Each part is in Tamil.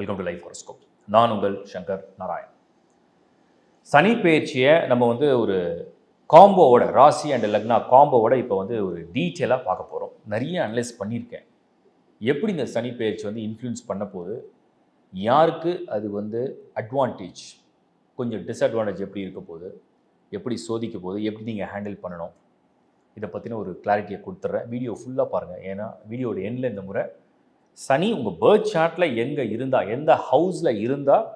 Welcome to life horoscope. நான் உங்கள் சங்கர் நாராயண். சனி பயிற்சியை நம்ம ஒரு காம்போவோட, ராசி அண்ட் லக்னா காம்போவோட இப்போ ஒரு டீட்டெயிலாக பார்க்க போகிறோம். நிறைய அனலைஸ் பண்ணியிருக்கேன். எப்படி இந்த சனி பயிற்சி இன்ஃப்ளூயன்ஸ் பண்ண போகுது, யாருக்கு அது அட்வான்டேஜ், கொஞ்சம் டிஸ்அட்வான்டேஜ் எப்படி இருக்க போகுது, எப்படி சோதிக்க போகுது, எப்படி நீங்கள் ஹேண்டில் பண்ணணும், இதை பற்றின ஒரு கிளாரிட்டியை கொடுத்துட்றேன். வீடியோ ஃபுல்லாக பாருங்கள். ஏன்னா வீடியோட எண்டில் இந்த முறை சனி உங்கள் பர்த் சார்ட்டில் எங்கே இருந்தால், எந்த ஹவுஸில் இருந்தால்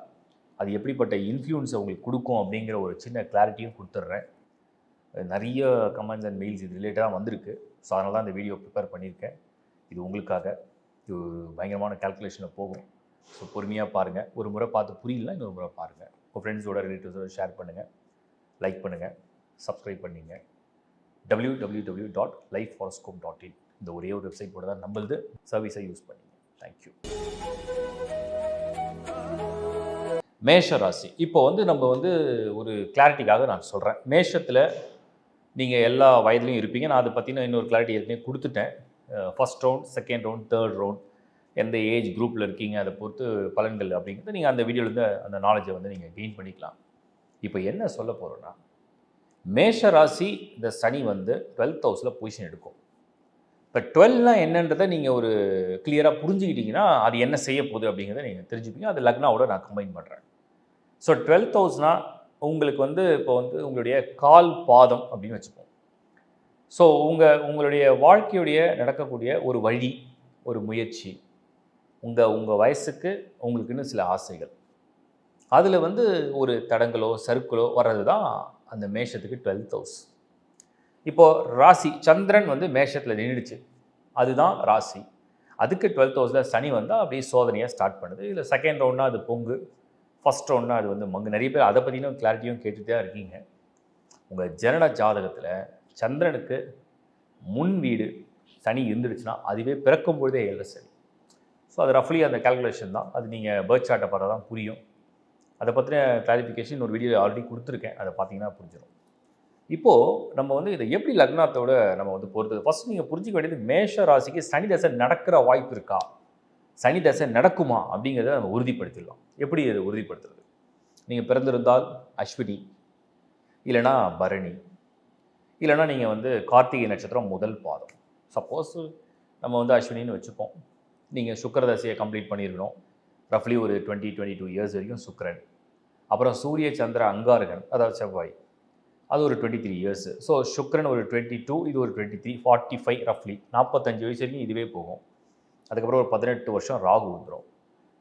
அது எப்படிப்பட்ட இன்ஃப்ளூயன்ஸை உங்களுக்கு கொடுக்கும் அப்படிங்கிற ஒரு சின்ன கிளாரிட்டியும் கொடுத்துட்றேன். நிறைய கமெண்ட்ஸ் அண்ட் மெயில்ஸ் இது ரிலேட்டடாக வந்திருக்கு. ஸோ அதனால தான் இந்த வீடியோ ப்ரிப்பேர் பண்ணியிருக்கேன். இது உங்களுக்காக. இது பயங்கரமான கால்குலேஷனில் போகும். ஸோ பொறுமையாக பாருங்கள். ஒரு முறை பார்த்து புரியலன்னா இன்னொரு முறை பாருங்கள். உங்கள் ஃப்ரெண்ட்ஸோட ரிலேட்டிவ்ஸோட ஷேர் பண்ணுங்கள், லைக் பண்ணுங்கள், சப்ஸ்கிரைப் பண்ணிங்க. www.lifehoroscope.in இந்த ஒரே ஒரு வெப்சைட் கூட தான் நம்மளது. சர்வீஸை யூஸ் பண்ணிங்க. தேங்க்யூ. மேஷ ராசி. இப்போ நம்ம ஒரு கிளாரிட்டிக்காக நான் சொல்கிறேன். மேஷத்தில் நீங்கள் எல்லா வயதுலையும் இருப்பீங்க. நான் அதை பற்றின இன்னொரு கிளாரிட்டி ஏற்கனவே கொடுத்துட்டேன். First round, second round, third round, எந்த ஏஜ் குரூப்பில் இருக்கீங்க அதை பொறுத்து பலன்கள் அப்படிங்கிறது நீங்கள் அந்த வீடியோலேருந்து அந்த நாலேஜை நீங்கள் கெயின் பண்ணிக்கலாம். இப்போ என்ன சொல்ல போகிறோன்னா, மேஷ ராசி இந்த சனி 12th ஹவுஸில் பொசிஷன் எடுக்கும். இப்போ 12லாம் என்னன்றதை நீங்கள் ஒரு கிளியராக புரிஞ்சுக்கிட்டிங்கன்னா அது என்ன செய்ய போகுது அப்படிங்கிறத நீங்கள் தெரிஞ்சுப்பீங்க. அது லக்னாவோட நான் கம்பைன் பண்ணுறேன். ஸோ 12th ஹவுஸ்னால் உங்களுக்கு இப்போ உங்களுடைய கால் பாதம் அப்படின்னு வச்சுப்போம். ஸோ உங்களுடைய வாழ்க்கையுடைய நடக்கக்கூடிய ஒரு வழி, ஒரு முயற்சி, உங்கள் வயசுக்கு உங்களுக்குன்னு சில ஆசைகள், அதில் ஒரு தடங்களோ சறுக்களோ வர்றது தான் அந்த மேஷத்துக்கு 12th ஹவுஸ். இப்போது ராசி சந்திரன் மேஷத்தில் நின்றுடுச்சு, அதுதான் ராசி. அதுக்கு 12th ஹவுஸில் சனி வந்தால் அப்படியே சோதனையாக ஸ்டார்ட் பண்ணுது. இல்லை செகண்ட் ரவுண்ட்னா அது பொங்கு, ஃபஸ்ட் ரவுண்ட்னா அது மங்கு. நிறைய பேர் அதை பற்றின கிளாரிட்டியும் கேட்டுகிட்டு தான் இருக்கீங்க. உங்கள் ஜனன ஜாதகத்தில் சந்திரனுக்கு முன் வீடு சனி இருந்துடுச்சுன்னா அதுவே பிறக்கும் பொழுதே 7 சனி. ஸோ அது ரஃப்லி அந்த கால்குலேஷன் தான். அது நீங்கள் பர்த் சார்ட்டை பார்த்தா தான் புரியும். அதை பற்றின கிளாரிஃபிகேஷன் ஒரு வீடியோ ஆல்ரெடி கொடுத்துருக்கேன். அதை பார்த்தீங்கன்னா புரிஞ்சிடும். இப்போது நம்ம இதை எப்படி லக்னத்தோட நம்ம பொறுத்தது, ஃபஸ்ட் நீங்கள் புரிஞ்சிக்க வேண்டியது, மேஷ ராசிக்கு சனி தசை நடக்கிற வாய்ப்பு இருக்கா, சனி தசை நடக்குமா அப்படிங்கிறத நம்ம உறுதிப்படுத்திடலாம். எப்படி அதை உறுதிப்படுத்துறது? நீங்கள் பிறந்திருந்தால் அஸ்வினி, இல்லைனா பரணி, இல்லைனா நீங்கள் கார்த்திகை நட்சத்திரம் முதல் பாதம். சப்போஸ் நம்ம அஸ்வினின்னு வச்சுப்போம். நீங்கள் சுக்கிர தசையை கம்ப்ளீட் பண்ணியிருக்கணும். ரஃப்லி ஒரு 22 இயர்ஸ் வரைக்கும் சுக்கிரன். அப்புறம் சூரிய சந்திர அங்காரகன், அதாவது செவ்வாய், அது ஒரு 23 இயர்ஸு. ஸோ சுக்கிரன் ஒரு 22, இது ஒரு 23, 45 ரஃப்லி 45 வயசு வரைக்கும் இதுவே போகும். அதுக்கப்புறம் ஒரு 18 வருஷம் ராகு வந்துடும்.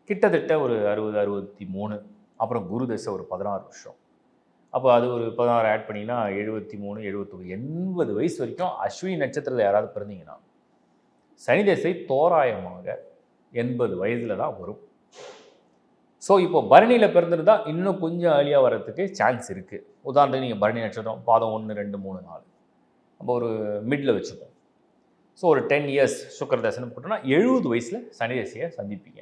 கிட்டத்தட்ட ஒரு 60, 63. அப்புறம் குரு தசை ஒரு 16 வருஷம். அப்போ அது ஒரு 16 ஆட் பண்ணிங்கன்னா 73, 71, 80 வயசு வரைக்கும் அஸ்வினி நட்சத்திரத்தில் யாராவது பிறந்தீங்கன்னா சனி தசை தோராயமாக 80 வயதில் தான் வரும். ஸோ இப்போ பரணியில் பிறந்திருந்தால் இன்னும் கொஞ்சம் ஏர்லியாக வர்றதுக்கு சான்ஸ் இருக்குது. உதாரணத்துக்கு நீங்கள் பரணி நட்சத்திரம் பாதம் 1, 2, 3, 4 நம்ம ஒரு மிடில் வச்சுப்போம். ஸோ ஒரு 10 இயர்ஸ் சுக்கிர தசைன்னு போட்டோன்னா 70 வயசில் சனி தசையை சந்திப்பீங்க.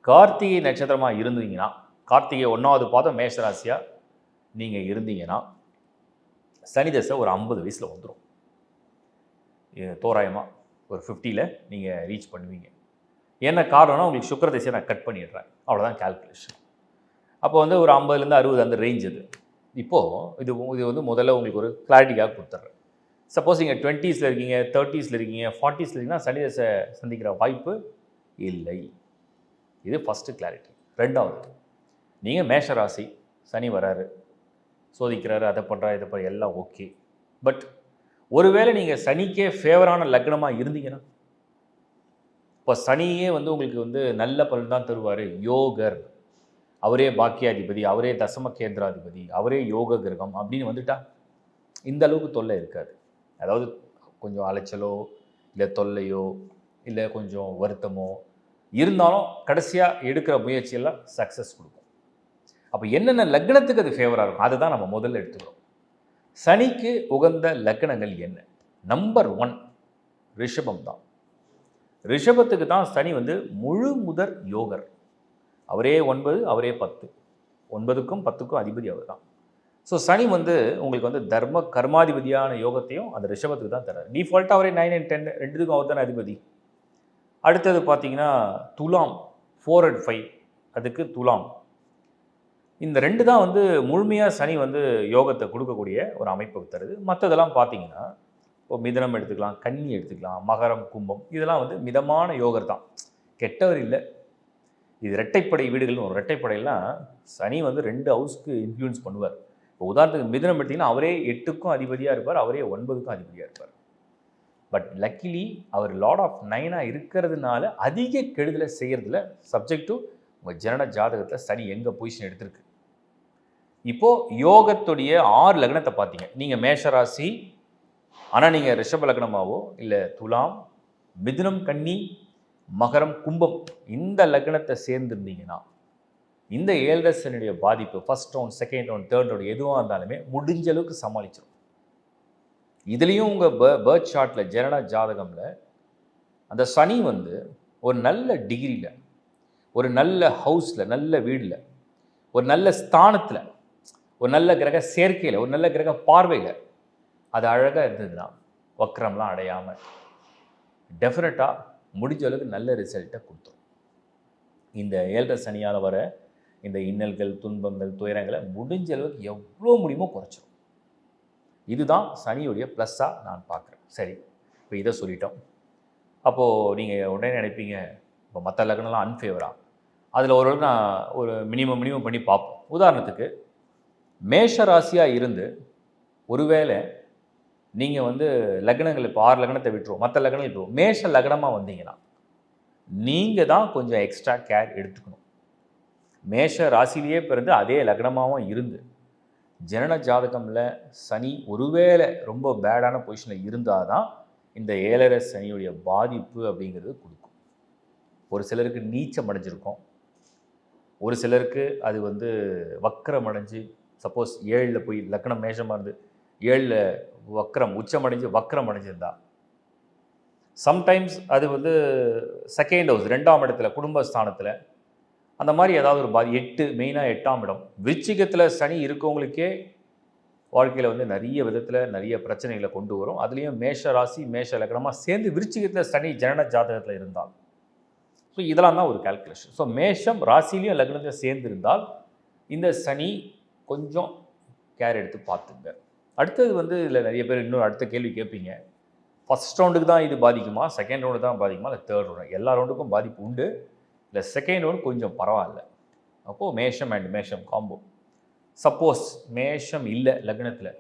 கார்த்திகை நட்சத்திரமாக இருந்தீங்கன்னா, கார்த்திகை 1வது பாதம் மேஷராசியாக நீங்கள் இருந்தீங்கன்னா சனி தசை ஒரு 50 வயசில் வந்துடும். தோராயமாக ஒரு 50ல் நீங்கள் ரீச் பண்ணுவீங்க. என்ன காரணம்னா, உங்களுக்கு சுக்கிர தசையை நான் கட் பண்ணிடுறேன், அவ்வளோதான் கால்குலேஷன். அப்போ ஒரு 50லேருந்து 60 அந்த ரேஞ்ச் அது. இப்போது இது முதல்ல உங்களுக்கு ஒரு கிளாரிட்டிக்காக கொடுத்துட்றேன். சப்போஸ் நீங்கள் 20ஸ்ல இருக்கீங்க, 30ஸ்ல இருக்கீங்க, 40ஸ்ல இருக்கீங்கன்னா சனி தசை சந்திக்கிற வாய்ப்பு இல்லை. இது ஃபஸ்ட்டு கிளாரிட்டி. ரெண்டாவது, நீங்கள் மேஷ ராசி, சனி வராரு, சோதிக்கிறாரு, அதை பண்ணுறாரு, இதை பண்ணுற எல்லாம் ஓகே. பட் ஒருவேளை நீங்கள் சனிக்கே ஃபேவரான லக்னமாக இருந்தீங்கன்னா, இப்போ சனியே உங்களுக்கு நல்ல பலன் தான் தருவார். யோகர், அவரே பாக்கியாதிபதி, அவரே தசம கேந்திராதிபதி, அவரே யோக கிரகம் அப்படின்னு வந்துட்டா இந்த அளவுக்கு தொல்லை இருக்காது. அதாவது கொஞ்சம் அலைச்சலோ இல்லை தொல்லையோ இல்லை கொஞ்சம் வருத்தமோ இருந்தாலும் கடைசியாக எடுக்கிற முயற்சியெல்லாம் சக்ஸஸ் கொடுக்கும். அப்போ என்னென்ன லக்னத்துக்கு அது ஃபேவராக இருக்கும் அதை தான் நம்ம முதல்ல எடுத்துக்கிறோம். சனிக்கு உகந்த லக்னங்கள் என்ன? நம்பர் 1 ரிஷபம் தான். ரிஷபத்துக்கு தான் சனி முழு முதற் யோகர். அவரே 9, அவரே 10. 9க்கும் 10க்கும் அதிபதி அவர் தான். ஸோ சனி உங்களுக்கு தர்ம கர்மாதிபதியான யோகத்தையும் அந்த ரிஷபத்துக்கு தான் தராரு. டிஃபால்ட்டாக அவரே 9 and 10 ரெண்டுத்துக்கும் அவர் தானே அதிபதி. அடுத்தது பார்த்தீங்கன்னா துலாம் 4 and 5 அதுக்கு துலாம். இந்த 2 தான் வந்து முழுமையாக சனி வந்து யோகத்தை கொடுக்கக்கூடிய ஒரு அமைப்பு தருது. மற்றதெல்லாம் பார்த்தீங்கன்னா, இப்போ மிதனம் எடுத்துக்கலாம், கன்னி எடுத்துக்கலாம், மகரம், கும்பம் இதெல்லாம் வந்து மிதமான யோகர் தான். கெட்டவர் இல்லை. இது இரட்டைப்படை வீடுகள்னு ஒரு இரட்டைப்படையெல்லாம் சனி வந்து 2 ஹவுஸ்க்கு இன்ஃப்ளூயன்ஸ் பண்ணுவார். இப்போ உதாரணத்துக்கு மிதனம் எடுத்திங்கன்னா அவரே 8க்கும் அதிபதியாக இருப்பார், அவரே 9க்கும் அதிபதியாக இருப்பார். பட் லக்கிலி அவர் லார்ட் ஆஃப் 9ஆக இருக்கிறதுனால அதிக கெடுதலை செய்கிறதுல சப்ஜெக்ட் டு உங்கள் ஜனன ஜாதகத்தில் சனி எங்கே பொசிஷன் எடுத்திருக்கு. இப்போது யோகத்துடைய 6 லக்னத்தை பார்த்தீங்க. நீங்கள் மேஷராசி, ஆனால் நீங்கள் ரிஷப லக்னமாவோ இல்லை துலாம், மிதுனம், கன்னி, மகரம், கும்பம் இந்த லக்னத்தை சேர்ந்துருந்தீங்கன்னா இந்த 7 சனியுடைய பாதிப்பு first round, second round, third round எதுவாக இருந்தாலுமே முடிஞ்ச அளவுக்கு சமாளிச்சிடும். இதுலேயும் உங்கள் பர்த் சார்ட்டில் ஜனன ஜாதகமில் அந்த சனி வந்து ஒரு நல்ல டிகிரியில், ஒரு நல்ல ஹவுஸில், நல்ல வீடில், ஒரு நல்ல ஸ்தானத்தில், ஒரு நல்ல கிரக சேர்க்கையில், ஒரு நல்ல கிரக பார்வையில் அது அழகாக இருந்ததுன்னா வக்ரம்லாம் அடையாமல் டெஃபினட்டாக முடிஞ்ச அளவுக்கு நல்ல ரிசல்ட்டை கொடுத்துரும். இந்த 7 சனியால் வர இந்த இன்னல்கள், துன்பங்கள், துயரங்களை முடிஞ்ச அளவுக்கு எவ்வளோ முடியுமோ குறைச்சிரும். இதுதான் சனியுடைய ப்ளஸ்ஸாக நான் பார்க்குறேன். சரி, இப்போ இதை சொல்லிட்டோம். அப்போது நீங்கள் உடனே நினைப்பீங்க, இப்போ மற்ற லக்னம்லாம் அன்ஃபேவராக, அதில் ஓரளவுக்கு நான் ஒரு மினிமம் பண்ணி பார்ப்போம். உதாரணத்துக்கு மேஷ ராசியாக இருந்து ஒருவேளை நீங்கள் வந்து லக்னங்கள் இப்போ 6 லக்னத்தை விட்டுருவோம், மற்ற லக்னங்கள் விட்டுருவோம், மேஷ லக்னமாக வந்தீங்கன்னா நீங்கள் தான் கொஞ்சம் எக்ஸ்ட்ரா கேர் எடுத்துக்கணும். மேஷ ராசிலேயே பிறந்து அதே லக்னமாகவும் இருந்து ஜனன ஜாதகமில் சனி ஒருவேளை ரொம்ப பேடான பொசிஷனில் இருந்தால் தான் இந்த 7 சனியுடைய பாதிப்பு அப்படிங்கிறது கொடுக்கும். ஒரு சிலருக்கு நீச்சம் அடைஞ்சிருக்கும், ஒரு சிலருக்கு அது வந்து வக்கரம் அடைஞ்சு, சப்போஸ் 7ல் போய் லக்னம் மேஷமாக இருந்து 7ல் வக்கரம் உச்சமடைஞ்சு வக்கரம் அடைஞ்சிருந்தா, சம்டைம்ஸ் அது வந்து செகண்ட் ஹவுஸ் 2ஆம் இடத்துல குடும்பஸ்தானத்தில் அந்த மாதிரி ஏதாவது ஒரு 8 மெயினாக 8ஆம் இடம் விருச்சிகத்தில் சனி இருக்கவங்களுக்கே வாழ்க்கையில் வந்து நிறைய விதத்தில் நிறைய பிரச்சனைகளை கொண்டு வரும். அதுலேயும் மேஷ ராசி மேஷ லக்னமாக சேர்ந்து விருச்சிகத்தில் சனி ஜனன ஜாதகத்தில் இருந்தால், ஸோ இதெல்லாம் தான் ஒரு கால்குலேஷன். ஸோ மேஷம் ராசிலையும் லக்னத்தையும் சேர்ந்து இருந்தால் இந்த சனி கொஞ்சம் கேர் எடுத்து பார்த்துங்க. அடுத்தது வந்து இதில் நிறைய பேர் இன்னொரு அடுத்த கேள்வி கேட்பீங்க, ஃபஸ்ட் ரவுண்டுக்கு தான் இது பாதிக்குமா, செகண்ட் ரவுண்டு தான் பாதிக்குமா, இல்லை தேர்ட் ரவுண்டு? எல்லா ரவுண்டுக்கும் பாதிப்பு உண்டு, இல்லை செகண்ட் ரவுண்டு கொஞ்சம் பரவாயில்ல. அப்போது மேஷம் அண்ட் மேஷம் காம்போ. சப்போஸ் மேஷம் இல்லை லக்னத்தில்,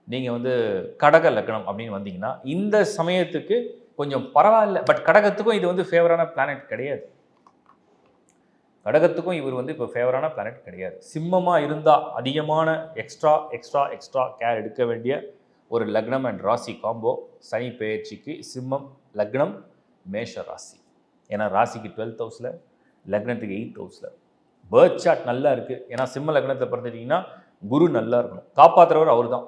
நீங்கள் வந்து கடக லக்னம் அப்படின்னு வந்தீங்கன்னா இந்த சமயத்துக்கு கொஞ்சம் பரவாயில்ல. பட் கடகத்துக்கும் இது வந்து ஃபேவரான பிளானட் கிடையாது. கடகத்துக்கும் இவர் வந்து இப்போ ஃபேவரான பிளானட் கிடையாது. சிம்மமாக இருந்தால் அதிகமான எக்ஸ்ட்ரா கேர் எடுக்க வேண்டிய ஒரு லக்னம் அண்ட் ராசி காம்போ சனி பெயர்ச்சிக்கு சிம்மம் லக்னம் மேஷ ராசி. ஏன்னா ராசிக்கு 12th ஹவுஸில், லக்னத்துக்கு 8th ஹவுஸில். பர்த் சார்ட் நல்லா இருக்குது. ஏன்னா சிம்ம லக்னத்தை பிறந்துட்டிங்கன்னா குரு நல்லா இருக்கணும், காப்பாற்றுறவர் அவர் தான்.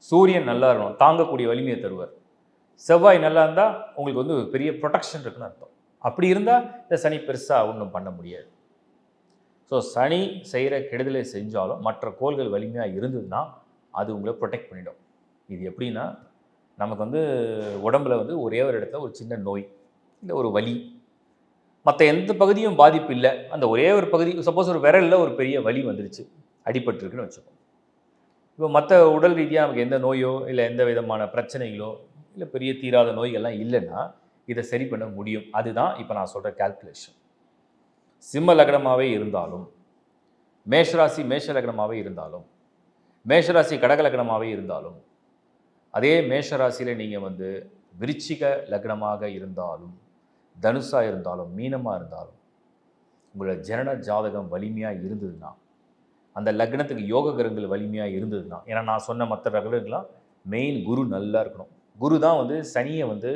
சூரியன் நல்லா இருக்கணும், தாங்கக்கூடிய வலிமையை தருவார். செவ்வாய் நல்லா இருந்தால் உங்களுக்கு வந்து பெரிய ப்ரொடெக்ஷன் இருக்குன்னு அர்த்தம். அப்படி இருந்தால் இந்த சனி பெருசாக ஒன்றும் பண்ண முடியாது. ஸோ சனி செய்கிற கெடுதலை செஞ்சாலும் மற்ற கோள்கள் வலிமையாக இருந்ததுன்னா அது உங்களை ப்ரொடெக்ட் பண்ணிடும். இது எப்படின்னா, நமக்கு வந்து உடம்புல வந்து ஒரே ஒரு இடத்துல ஒரு சின்ன நோய் இல்லை ஒரு வலி, மற்ற எந்த பகுதியும் பாதிப்பு இல்லை, அந்த ஒரே ஒரு பகுதி சப்போஸ் ஒரு விரலில் ஒரு பெரிய வலி வந்துருச்சு, அடிபட்டுருக்குன்னு வச்சுக்கோங்க. இப்போ மற்ற உடல் ரீதியாக நமக்கு எந்த நோயோ இல்லை எந்த விதமான பிரச்சனைகளோ இல்லை பெரிய தீராத நோய்கள்லாம் இல்லைன்னா இதை சரி பண்ண முடியும். அதுதான் இப்போ நான் சொல்கிற கால்குலேஷன். சிம்ம லக்னமாகவே இருந்தாலும், மேஷராசி மேஷ லக்னமாகவே இருந்தாலும், மேஷராசி கடக லக்னமாகவே இருந்தாலும், அதே மேஷராசியில் நீங்கள் வந்து விருச்சிக லக்னமாக இருந்தாலும், தனுஷாக இருந்தாலும், மீனமாக இருந்தாலும், உங்களோட ஜனன ஜாதகம் வலிமையாக இருந்ததுன்னா, அந்த லக்னத்துக்கு யோக கிரகங்கள் வலிமையாக இருந்ததுன்னா, ஏன்னா நான் சொன்ன மற்ற கிரகங்கள்லாம் மெயின் குரு நல்லா இருக்கணும். குரு தான் வந்து சனியை வந்து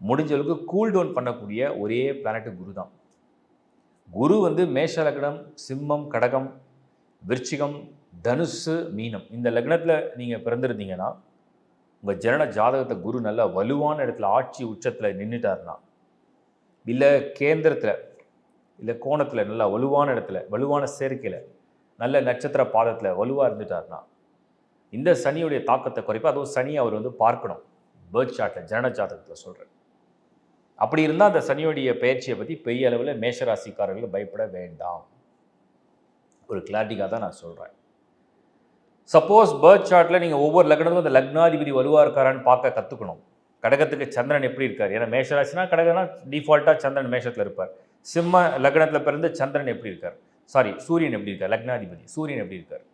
முடிஞ்ச அளவுக்கு கூல் டவுன் பண்ணக்கூடிய ஒரே பிளானட்டு குரு தான். குரு வந்து மேஷ லக்னம், சிம்மம், கடகம், விருச்சிகம், தனுசு, மீனம் இந்த லக்னத்தில் நீங்கள் பிறந்திருந்தீங்கன்னா உங்கள் ஜனன ஜாதகத்தை குரு நல்லா வலுவான இடத்துல ஆட்சி உச்சத்தில் நின்றுட்டாருன்னா, இல்லை கேந்திரத்தில் இல்லை கோணத்தில் நல்லா வலுவான இடத்துல வலுவான சேர்க்கையில் நல்ல நட்சத்திர பாதத்தில் வலுவாக இருந்துட்டாருன்னா இந்த சனியுடைய தாக்கத்தை குறைப்பா. அதுவும் சனி அவர் வந்து பார்க்கணும் பர்த் சார்ட்டில், ஜனன ஜாதகத்தில் சொல்கிறேன். அப்படி இருந்தால் அந்த சனியோடைய பயிற்சியை பற்றி பெரிய அளவில் மேஷராசிக்காரர்கள் பயப்பட வேண்டாம். ஒரு கிளாரிட்டிக்காக தான் நான் சொல்கிறேன். சப்போஸ் பர்த் சார்ட்டில் நீங்கள் ஒவ்வொரு லக்னத்துக்கும் அந்த லக்னாதிபதி வலுவாக இருக்காரான்னு பார்க்க கற்றுக்கணும். கடகத்துக்கு சந்திரன் எப்படி இருக்கார்? ஏன்னா மேஷராசினா கடகனா டிஃபால்ட்டாக சந்திரன் மேஷத்தில் இருப்பார். சிம்ம லக்னத்தில் பிறந்து சந்திரன் எப்படி இருக்கார்? சூரியன் எப்படி இருக்கார்? லக்னாதிபதி சூரியன் எப்படி இருக்கார்?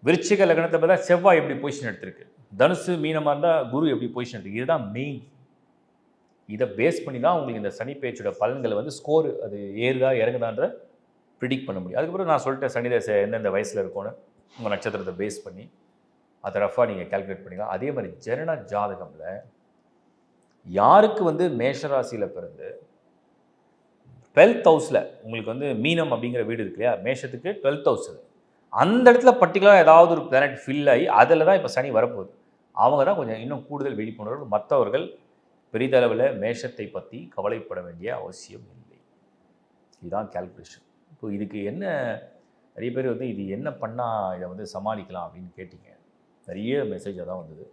விருச்சிக லக்னத்தை பார்த்தா செவ்வாய் எப்படி பொசிஷன் எடுத்திருக்கு? தனுசு மீனமாக இருந்தால் குரு எப்படி பொசிஷன் எடுத்துருக்கு? இதுதான் மெயின். இதை பேஸ் பண்ணி தான் உங்களுக்கு இந்த சனி பேச்சோட பலன்களை வந்து ஸ்கோர் அது ஏறுதா இறங்குதான்ற ப்ரிடிக்ட் பண்ண முடியும். அதுக்கப்புறம் நான் சொல்லிட்டேன் சனி தசை எந்தெந்த வயசில் இருக்கும்னு உங்கள் நட்சத்திரத்தை பேஸ் பண்ணி அதை ரஃபாக நீங்கள் கால்குலேட் பண்ணிக்கலாம். அதே மாதிரி ஜனன ஜாதகமில் யாருக்கு வந்து மேஷராசியில் பிறந்து 12th ஹவுஸில் உங்களுக்கு வந்து மீனம் அப்படிங்கிற வீடு இருக்கு இல்லையா, மேஷத்துக்கு 12th ஹவுஸ், அந்த இடத்துல பர்டிகுலராக ஏதாவது ஒரு பிளானட் ஃபில் ஆகி அதில் தான் இப்போ சனி வரப்போகுது. அவங்க தான் கொஞ்சம் இன்னும் கூடுதல் விழிப்புணர்வு. மற்றவர்கள் பெரிதளவில் மேஷத்தை பற்றி கவலைப்பட வேண்டிய அவசியம் இல்லை. இதுதான் கால்குலேஷன். இப்போ இதுக்கு என்ன நிறைய பேர் வந்து இது என்ன பண்ணால் இதை வந்து சமாளிக்கலாம் அப்படின்னு கேட்டிங்க. நிறைய மெசேஜாக தான் வந்தது.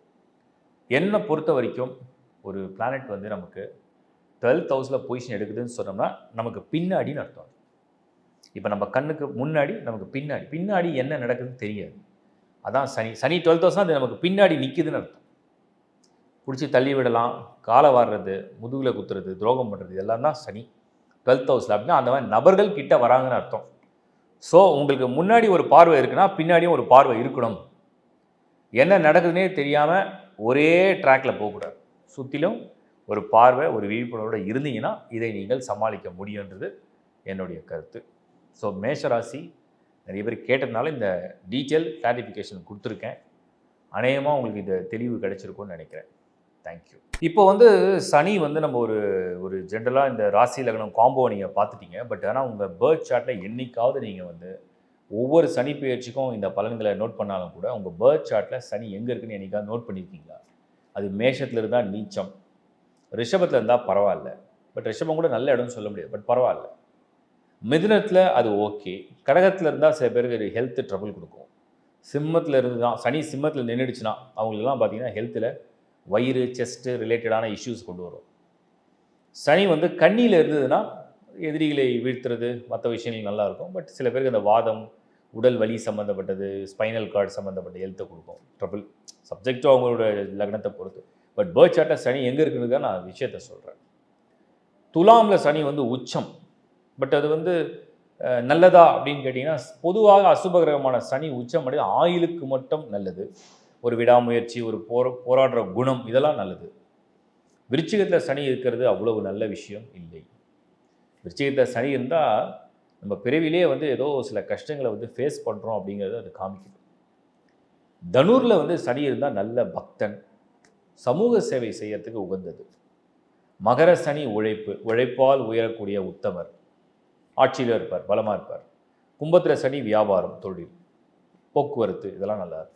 என்னை பொறுத்த வரைக்கும் ஒரு பிளானட் வந்து நமக்கு 12th ஹவுஸில் பொசிஷன் எடுக்குதுன்னு சொன்னோம்னா நமக்கு பின்னாடின்னு அர்த்தம். இப்போ நம்ம கண்ணுக்கு முன்னாடி நமக்கு பின்னாடி என்ன நடக்குதுன்னு தெரியாது. அதான் சனி 12th ஹவுஸ்னால் அது நமக்கு பின்னாடி நிற்குதுன்னு அர்த்தம். பிடிச்சி தள்ளி விடலாம், காலை வாடுறது, முதுகில் குத்துறது, துரோகம் பண்ணுறது, இதெல்லாம் தான் சனி 12th ஹவுஸில். அப்படின்னா அந்த மாதிரி நபர்கள் கிட்ட வராங்கன்னு அர்த்தம். ஸோ உங்களுக்கு முன்னாடி ஒரு பார்வை இருக்குன்னா பின்னாடியும் ஒரு பார்வை இருக்கணும். என்ன நடக்குதுன்னே தெரியாமல் ஒரே ட்ராக்கில் போகக்கூடாது. சுற்றிலும் ஒரு பார்வை, ஒரு விழிப்புணர்வோடு இருந்தீங்கன்னா இதை நீங்கள் சமாளிக்க முடியுன்றது என்னுடைய கருத்து. ஸோ மேஷராசி நிறைய பேர் கேட்டதுனால இந்த டீட்டெயில் கிளாரிஃபிகேஷன் கொடுத்துருக்கேன். அநேகமாக உங்களுக்கு இந்த தெளிவு கிடைச்சிருக்கும்னு நினைக்கிறேன். தேங்க்யூ. இப்போ வந்து சனி வந்து நம்ம ஒரு ஜென்ரலாக இந்த ராசி லக்னம் காம்போ நீங்கள் பார்த்துட்டீங்க. பட் ஆனால் உங்கள் பர்த் சார்ட்டில் என்றைக்காவது நீங்கள் வந்து ஒவ்வொரு சனி பெயர்ச்சிக்கும் இந்த பலன்களை நோட் பண்ணாலும் கூட உங்கள் பர்த் சார்ட்டில் சனி எங்கே இருக்குன்னு என்றைக்காவது நோட் பண்ணியிருக்கீங்களா? அது மேஷத்தில் இருந்தால் நீச்சம், ரிஷபத்தில் இருந்தால் பரவாயில்ல. பட் ரிஷபம் கூட நல்ல இடம்னு சொல்ல முடியாது, பட் பரவாயில்ல. மிதுனத்தில் அது ஓகே. கடகத்தில் இருந்தால் சில பேருக்கு ஹெல்த்து ட்ரபிள் கொடுக்கும். சிம்மத்தில் இருந்து தான் சனி சிம்மத்தில் நின்றுடுச்சுன்னா அவங்களுக்குலாம் பார்த்தீங்கன்னா ஹெல்த்தில் வயிறு, செஸ்ட்டு ரிலேட்டடான இஷ்யூஸ் கொண்டு வரும். சனி வந்து கண்ணியில் இருந்ததுன்னா எதிரிகளை வீழ்த்துறது, மற்ற விஷயங்கள் நல்லாயிருக்கும். பட் சில பேருக்கு அந்த வாதம், உடல் வலி சம்மந்தப்பட்டது, ஸ்பைனல் கார்டு சம்மந்தப்பட்ட ஹெல்த்தை கொடுக்கும், ட்ரபிள். சப்ஜெக்டும் அவங்களோட லக்னத்தை பொறுத்து. பட் பர்த் சார்ட்டில் சனி எங்கே இருக்குன்னு நான் விஷயத்தை சொல்கிறேன். துலாமில் சனி வந்து உச்சம். பட் அது வந்து நல்லதா அப்படின்னு கேட்டிங்கன்னா, பொதுவாக அசுபகிரகமான சனி உச்சம் அடைந்து ஆயுளுக்கு மட்டும் நல்லது. ஒரு விடாமுயற்சி, ஒரு போராடுற குணம், இதெல்லாம் நல்லது. விருச்சிகத்தில் சனி இருக்கிறது அவ்வளவு நல்ல விஷயம் இல்லை. விருச்சிகத்தில் சனி இருந்தால் நம்ம பிறவிலே வந்து ஏதோ சில கஷ்டங்களை வந்து ஃபேஸ் பண்ணுறோம் அப்படிங்கிறது அது காமிக்குது. தனுரில் வந்து சனி இருந்தால் நல்ல பக்தன், சமூக சேவை செய்யறதுக்கு உகந்தது. மகர சனி உழைப்பால் உயரக்கூடிய உத்தமர், ஆட்சியில் இருப்பார், பலமாக இருப்பார். கும்பத்தில் சனி வியாபாரம், தொழில், போக்குவரத்து, இதெல்லாம் நல்லா இருக்கு.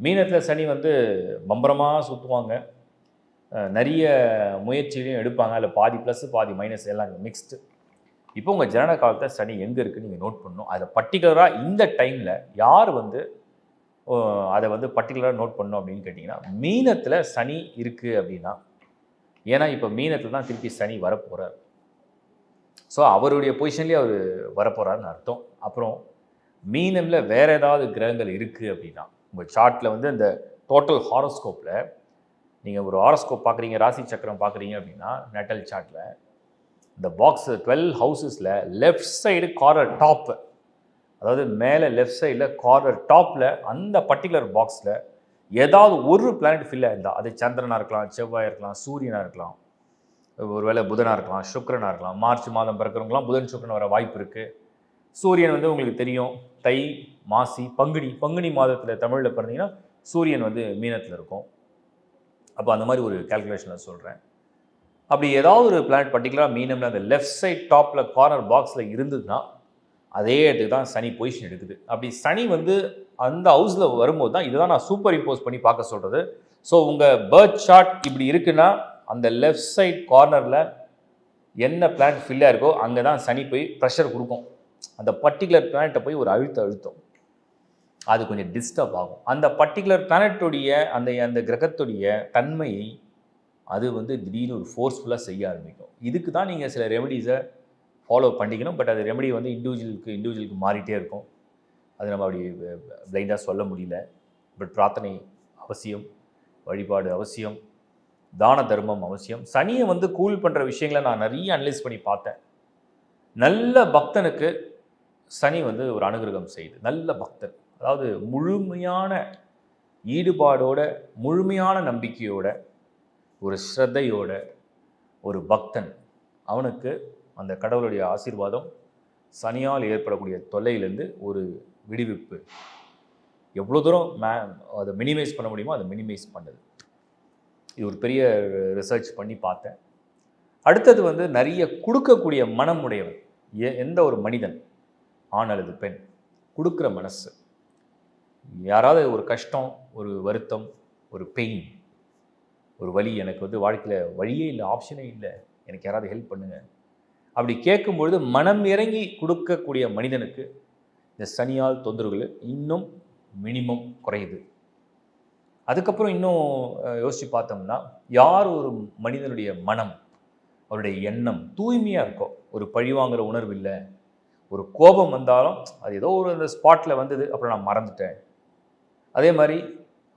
மீனத்தில் சனி வந்து பம்பரமாக சுற்றுவாங்க, நிறைய முயற்சிகளையும் எடுப்பாங்க. அதில் பாதி ப்ளஸ் பாதி மைனஸ் எல்லாம் மிக்ஸ்டு. இப்போ உங்கள் ஜனன காலத்தை சனி எங்கே இருக்குன்னு நீங்கள் நோட் பண்ணணும். அதில் பர்டிகுலராக இந்த டைமில் யார் வந்து அதை வந்து பர்டிகுலராக நோட் பண்ணணும் அப்படின்னு கேட்டிங்கன்னா, மீனத்தில் சனி இருக்குது அப்படின்னா, ஏன்னா இப்போ மீனத்தில் தான் திருப்பி சனி வரப்போகிறார். ஸோ அவருடைய பொசிஷன்லேயே அவர் வரப்போகிறாருன்னு அர்த்தம். அப்புறம் மீனமில் வேறு ஏதாவது கிரகங்கள் இருக்குது அப்படின்னா, உங்கள் சார்ட்டில் வந்து இந்த டோட்டல் ஹாரோஸ்கோப்பில் நீங்கள் ஒரு ஹாரோஸ்கோப் பார்க்குறீங்க, ராசி சக்கரம் பார்க்குறீங்க அப்படின்னா, நேட்டல் சார்ட்டில் இந்த பாக்ஸ் 12 ஹவுசஸில் லெஃப்ட் சைடு கார்னர் டாப்பு, அதாவது மேலே லெஃப்ட் சைடில் கார்னர் டாப்பில் அந்த பர்டிகுலர் பாக்ஸில் ஏதாவது ஒரு பிளானட் ஃபில் ஆயிருந்தால், அது சந்திரனாக இருக்கலாம், செவ்வாய் இருக்கலாம், சூரியனாக இருக்கலாம், ஒருவேளை புதனாக இருக்கலாம், சுக்கிரனாக இருக்கலாம். மார்ச் மாதம் பிறக்கிறவங்களாம் புதன் சுக்கிரன் வர வாய்ப்பு இருக்குது. சூரியன் வந்து உங்களுக்கு தெரியும் தை, மாசி, பங்குனி மாதத்தில் தமிழில் பிறந்தீங்கன்னா சூரியன் வந்து மீனத்தில் இருக்கும். அப்போ அந்த மாதிரி ஒரு கால்குலேஷனில் சொல்கிறேன். அப்படி ஏதாவது ஒரு பிளானட் பர்டிகுலராக மீனமில் அந்த லெஃப்ட் சைட் டாப்பில் கார்னர் பாக்ஸில் இருந்ததுன்னா அதே இடத்துக்கு தான் சனி பொசிஷன் எடுக்குது. அப்படி சனி வந்து அந்த ஹவுஸில் வரும்போது தான் இதுதான் நான் சூப்பர் இம்போஸ் பண்ணி பார்க்க சொல்கிறது. ஸோ உங்கள் பர்த் சார்ட் இப்படி இருக்குன்னா அந்த லெஃப்ட் சைட் கார்னரில் என்ன பிளானட் ஃபில்லாக இருக்கோ அங்கே தான் சனி போய் ப்ரெஷர் கொடுக்கும். அந்த பர்டிகுலர் பிளானட்டை போய் ஒரு அழுத்தம் அது கொஞ்சம் டிஸ்டர்ப் ஆகும். அந்த பர்டிகுலர் பிளானட்டுடைய அந்த கிரகத்துடைய தன்மையை அது வந்து திடீர்னு ஒரு ஃபோர்ஸ்ஃபுல்லாக செய்ய ஆரம்பிக்கும். இதுக்கு தான் நீங்கள் சில ரெமெடிஸை ஃபாலோ பண்ணிக்கணும். பட் அது ரெமெடி வந்து இண்டிவிஜுவலுக்கு மாறிட்டே இருக்கும். அது நம்ம அப்படி பிளைண்டாக சொல்ல முடியல. பட் பிரார்த்தனை அவசியம், வழிபாடு அவசியம், தான தர்மம் அவசியம். சனியை வந்து கூல் பண்ணுற விஷயங்களை நான் நிறைய அனலைஸ் பண்ணி பார்த்தேன். நல்ல பக்தனுக்கு சனி வந்து ஒரு அனுகிரகம் செய்யுது. நல்ல பக்தன், அதாவது முழுமையான ஈடுபாடோட, முழுமையான நம்பிக்கையோட, ஒரு ஸ்ரத்தையோட ஒரு பக்தன், அவனுக்கு அந்த கடவுளுடைய ஆசீர்வாதம், சனியால் ஏற்படக்கூடிய தொல்லையிலேருந்து ஒரு விடுவிப்பு, எவ்வளோ தூரம் அதை மினிமைஸ் பண்ண முடியுமோ அதை மினிமைஸ் பண்ணுது. இது ஒரு பெரிய ரிசர்ச் பண்ணி பார்த்தேன். அடுத்தது வந்து நிறைய கொடுக்கக்கூடிய மனம் உடையவன். எந்த ஒரு மனிதன், ஆண் அல்லது பெண், கொடுக்குற மனசு. யாராவது ஒரு கஷ்டம், ஒரு வருத்தம், ஒரு பெயின், ஒரு வலி, எனக்கு வந்து வாழ்க்கையில் வழியே இல்லை, ஆப்ஷனே இல்லை, எனக்கு யாராவது ஹெல்ப் பண்ணுங்க அப்படி கேட்கும்பொழுது மனம் இறங்கி கொடுக்கக்கூடிய மனிதனுக்கு இந்த சனியால் தொந்தரவுகள் இன்னும் மினிமம் குறையுது. அதுக்கப்புறம் இன்னும் யோசித்து பார்த்தோம்னா, யார் ஒரு மனிதனுடைய மனம், அவருடைய எண்ணம் தூய்மையாக இருக்கோ, ஒரு பழிவாங்கிற உணர்வு இல்லை, ஒரு கோபம் வந்தாலும் அது ஏதோ ஒரு அந்த ஸ்பாட்டில் வந்தது, அப்புறம் நான் மறந்துட்டேன். அதே மாதிரி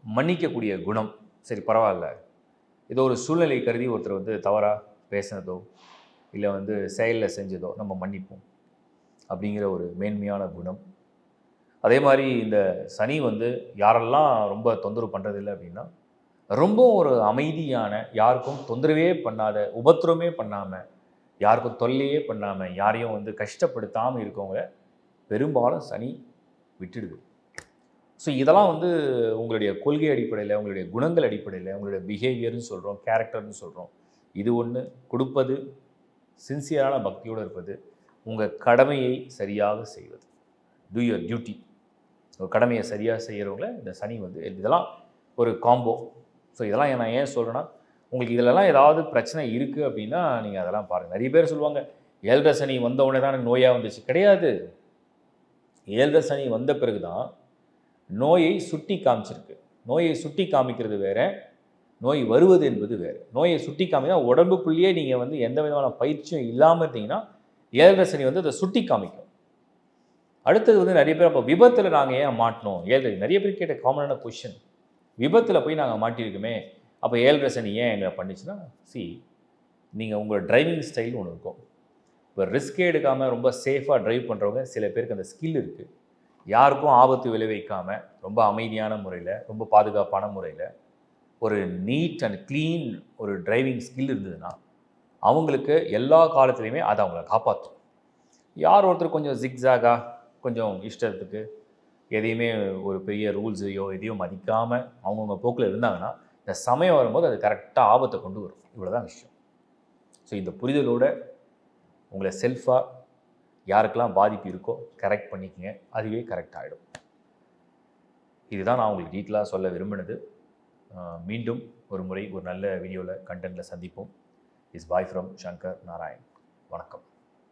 மன்னிக்கக்கூடிய குணம், சரி பரவாயில்ல, ஏதோ ஒரு சூழ்நிலை கருதி ஒருத்தர் வந்து தவறாக பேசினதோ இல்லை வந்து செயலில் செஞ்சதோ நம்ம மன்னிப்போம் அப்படிங்கிற ஒரு மேன்மையான குணம். அதே மாதிரி இந்த சனி வந்து யாரெல்லாம் ரொம்ப தொந்தரவு பண்ணுறதில்லை அப்படின்னா, ரொம்ப ஒரு அமைதியான, யாருக்கும் தொந்தரவே பண்ணாத, உபத்திரமே பண்ணாமல், யாருக்கும் தொல்லையே பண்ணாமல், யாரையும் வந்து கஷ்டப்படுத்தாமல் இருக்கவங்க பெரும்பாலும் சனி விட்டுடுது. ஸோ இதெல்லாம் வந்து உங்களுடைய கொள்கை அடிப்படையில், உங்களுடைய குணங்கள் அடிப்படையில், உங்களுடைய பிஹேவியர்னு சொல்கிறோம், கேரக்டர்னு சொல்கிறோம். இது ஒன்று. கொடுப்பது, சின்சியரான பக்தியோடு இருப்பது, உங்கள் கடமையை சரியாக செய்வது, டூ யுவர் டியூட்டி. கடமையை சரியாக செய்கிறவங்கள இந்த சனி வந்து இதெல்லாம் ஒரு காம்போ. ஸோ இதெல்லாம் நான் ஏன் சொல்கிறேன்னா, உங்களுக்கு இதிலலாம் ஏதாவது பிரச்சனை இருக்குது அப்படின்னா நீங்கள் அதெல்லாம் பாருங்கள். நிறைய பேர் சொல்லுவாங்க, 7.5 சனி வந்த உடனே தான் எனக்கு நோயாக வந்துச்சு. கிடையாது. 7.5 சனி வந்த பிறகு தான் நோயை சுட்டி காமிச்சிருக்கு. நோயை சுட்டி காமிக்கிறது வேறு, நோய் வருவது என்பது வேறு. நோயை சுட்டி காமினா உடம்புக்குள்ளேயே நீங்கள் வந்து எந்த விதமான பயிற்சியும் இல்லாமல் இருந்தீங்கன்னா 7.5 சனி வந்து அதை சுட்டி காமிக்கும். அடுத்தது வந்து நிறைய பேர், அப்போ விபத்தில் நாங்கள் ஏன் மாட்டினோம்? நிறைய பேர் கேட்ட காமனான கொஷின், விபத்தில் போய் நாங்கள் மாட்டியிருக்குமே, அப்போ 7.5 சனி ஏன் எங்களை பண்ணிச்சுன்னா, நீங்கள் உங்களோட டிரைவிங் ஸ்டைல் ஒன்று இருக்கும். இப்போ ரிஸ்கே எடுக்காமல் ரொம்ப சேஃபாக ட்ரைவ் பண்ணுறவங்க சில பேருக்கு அந்த ஸ்கில் இருக்குது. யாருக்கும் ஆபத்து விளைவிக்காமல் ரொம்ப அமைதியான முறையில், ரொம்ப பாதுகாப்பான முறையில் ஒரு நீட் அண்ட் க்ளீன் ஒரு டிரைவிங் ஸ்கில் இருந்ததுன்னா அவங்களுக்கு எல்லா காலத்துலேயுமே அதை அவங்கள காப்பாற்றும். யார் ஒருத்தர் கொஞ்சம் ஜிக்ஸாகாக, கொஞ்சம் இஷ்டத்துக்கு எதையுமே ஒரு பெரிய ரூல்ஸையோ எதையோ மதிக்காமல் அவங்கவுங்க போக்கில் இருந்தாங்கன்னா, இந்த சமயம் வரும்போது அது கரெக்டாக ஆபத்தை கொண்டு வரும். இவ்வளோதான் விஷயம். ஸோ இந்த புரிதலோடு உங்களை செல்ஃபாக யாருக்கெல்லாம் பாதிப்பு இருக்கோ கரெக்ட் பண்ணிக்கங்க, அதுவே கரெக்ட் ஆகிடும். இதுதான் நான் உங்களுக்கு டீட்டெயிலாக சொல்ல விரும்பினது. மீண்டும் ஒரு முறை ஒரு நல்ல வீடியோவில், கண்டென்ட்டில் சந்திப்போம். Is bye from Shankar Narayan. வணக்கம்.